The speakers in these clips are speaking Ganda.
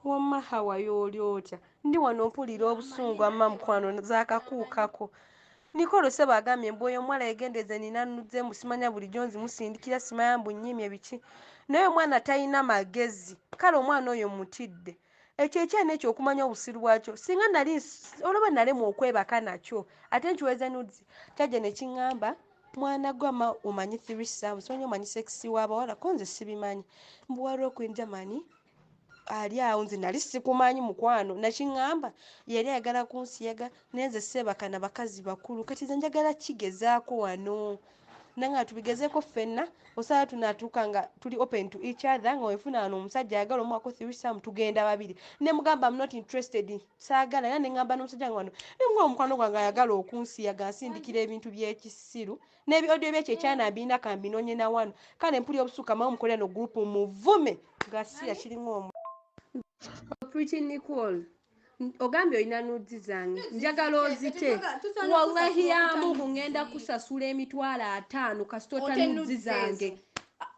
Wamma hawa yolyota ndi wano mpulira obusungu amma mukwano zaakakuukako. Nicole seba agambye mboyo mwala yegendeze nina nudze musimanya buli jonzi musindikira simanya mbu nnyimye biki. Naye omwana talina magezi. Kale omwana oyo mutidde. Ekyo ekyana ekyo okumanya obusiru bwakyo. Singa nali olaba nalemu okwebaka nakyo. Ate nkiweze nudzi. Kyajja ne kiŋŋamba mwana gwe ama omanyi threesome. Sonye omanyi sexy w'abawala ko nze sibimanyi. Mbu waliwo Queen Germany. Ali awo nze nali sikumanyi mukwano nakiŋŋamba yali ayagala kunsiyaga nenze sebaka na bakazi bakulu kati nze njagala kigezaako wano nanga tubigezeeko ffenna osala tunatuuka nga tuli open to each other nga wefuna wano omusajja ayagala omwako threesome tugenda babiri ne mugamba I'm not interested saagala era ne ŋŋamba n'omusajja nga wano nga omukwano gwange ayagala okunsiyaga nsindikira ebintu by'ekisiru n'ebyodio byekyo ekyana mbina kambinoonye na wano kale mpuli obusuuka mawe mukolera no group muvume nga siya kirimu Pretty Nicole, ogambye olina nudzi zange njagala ozite wallahi ya Mungu ngenda kusasula emitwalo 5 kasitota nudzi zange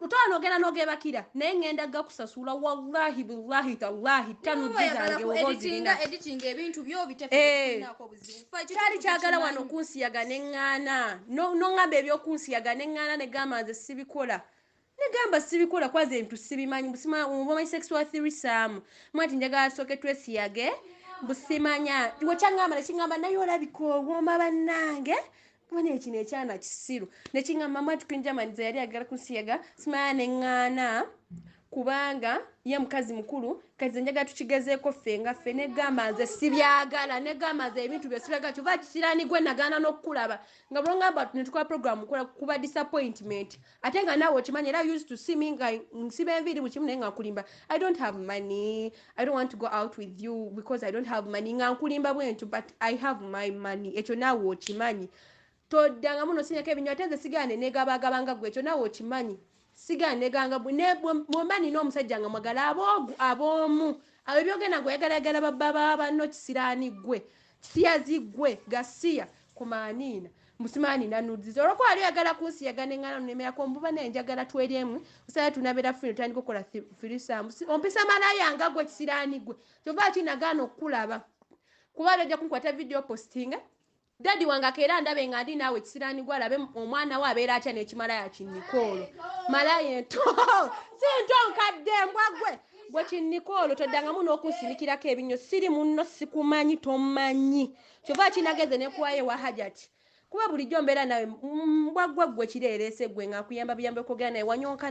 utwana ogenda n'ogebakira naye ngenda gakusasula wallahi billahi tallahi tanudzi zange wogoziringa editing ebintu byo bitefunako obuzibu kyali kyagala wano kunsiyaga n'eŋŋaana n'oŋŋamba ebyokunsiyaga n'eŋŋaana ne gamba nze sibikola negamba sibikola kwaze ebintu sibimanyi busimanyi sexual threesome mwati njagala soke twesiyage busimanya wekyangamba nekiŋŋamba naye olabika owooma bannange kubona ekino ekyana kisiru nekiŋŋamba mwati Queen Germany ze yali agala kunsiyaga simanya neŋŋaana kubanga ye mukazi mukulu kati ze njagala tukigezeeko ffenga ffe negamba nze sibyagala negamba nze ebintu bye sibyagala kyova kisiraani gwe nagaana n'okukulaba nga bulongamba netukola program kuba disappointment ate nga naawe okimanyi era used to see me nga nsiba enviiri mu kimu naye nga nkulimba I don't have money I don't want to go out with you because I don't have money nga nkulimba bwentu but I have my money ekyo naawe okimanyi toddanga muno sinyako ebinywa ate nze sigaane negabagabanga gwe ekyo naawe okimanyi sigane ganga bwemani n'omusajja nga mwagala ab'omu abo byogenda gweyagala babba banno kisiraani gwe kisiyazi gwe gasiya kumaaniina musimaaniina nudziza olwokuba ali oyagala kunsiyaga neŋŋana nemerako mbuba naye njagala tweryemu osala tunabeera funi otandika okukola threesome ompisa malaya nga gwe kisiraani gwe kyova kinagaana okukulaba kuba ojja kunkwata video postinga Daddy wange akeera ndabe nga ndi naawe kisiraani gwe alabe omwana we abeera atya n'ekimalaya ki Nicole malaya ento sinto nkadde mbwa gwe ki Nicole toddangamu n'okunsinikirako ebinyo siri munno sikumanyi tomanyi kyova kinageze nekuwaye wa hajati kuba bulijjo mbeera nawe mbwa gwe kireerese gwe nga kuyamba biyambe okogera naye wanyooka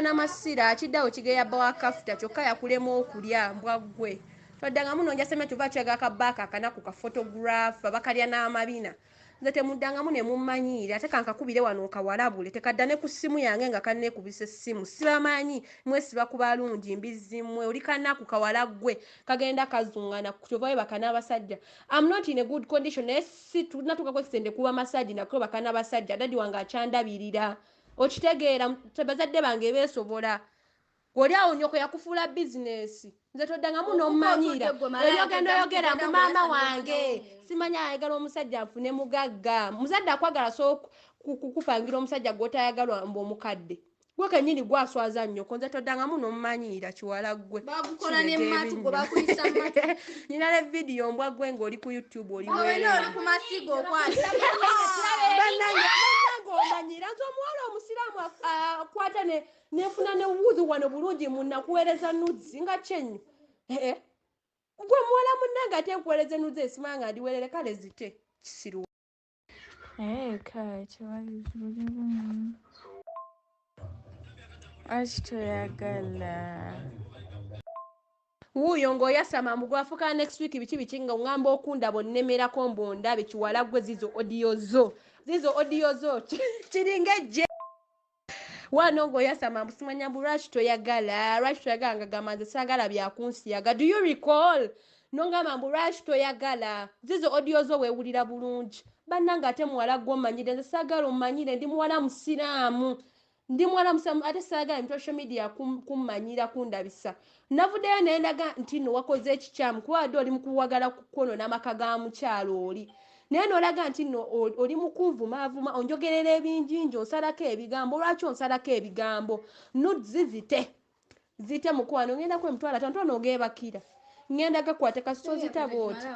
n'amasira akiddawo kigeya bawakafuta kyokka yakulemu okulya mbwa gwe toddanga muno njasema tuva kyaga kabaka kanaku ka photograph bakalya n'amabina nze temuddangamu ne mummanyiira ate kankakubire wano kawalabule tekadda ne ku ssimu yange nga kanneekubisa essimu sibamanyi mwesiba ku balungi mbizimwe oli kanaku kawalagwe kagenda kazungana kyovayo bakana abasajja I'm not in a good condition naye si tunatuka kwekisende kuba masaji nakyo bakana abasajja Daddy wange akyandabirira okitegeera bazadde bange beesobola oli awo nyoko yakufuula bizinesi nze toddangamu n'omumanyiira ebyogenda oyogera ku maama wange simanya ayagala omusajja nfune mugagga muzadde akwagala so kukufangira omusajja gw'otayagalwa mbu omukadde gwe kennyini gwaswaza nnyoko nze toddangamu n'omumanyiira kiwala gwe nyina ne vidiyo mbwa gwe ng'oli ku YouTube oli omanyira nti omuwala omusiraamu akwata nefuna ne wuzu wano bulungi munakuweereza nudzi nga kyenyu gwe muwala munnange ate nkuweereze nudzi esimanga nga ndiweerere kale zite kisiru akitoyagala wuuyo ng'oyasama mugwafuka next week biki nga ŋŋamba okundaba onnemerako mbondabe kiwala gwe zizo audio zo kiringa ejje wano ng'oyasama mbusimanya mbu lwaki toyagala nga gamba nze saagala byakunsiyaga do you recall nongamba mbu lwaki toyagala zizo audio zo weewulira bulungi bannanga ate muwala gw'omanyire nze saagala omanyire ndi muwala musiraamu ate saagala mu social media kummanyira kundabisa navuddeyo naye ndaga nti nno wakoze ekikyamu kuba wadde oli mukuwagala kukwonoona amaka ga mukyalo oli naye n'olaga nti nno oli mukunvumaavuma onjogerera ebinjinji onsalako ebigambo lwaki onsalako ebigambo nuzizite zita mukwano ngenda kwemutwala tantu ono ogebakira ngenda gakwata kasito zita boti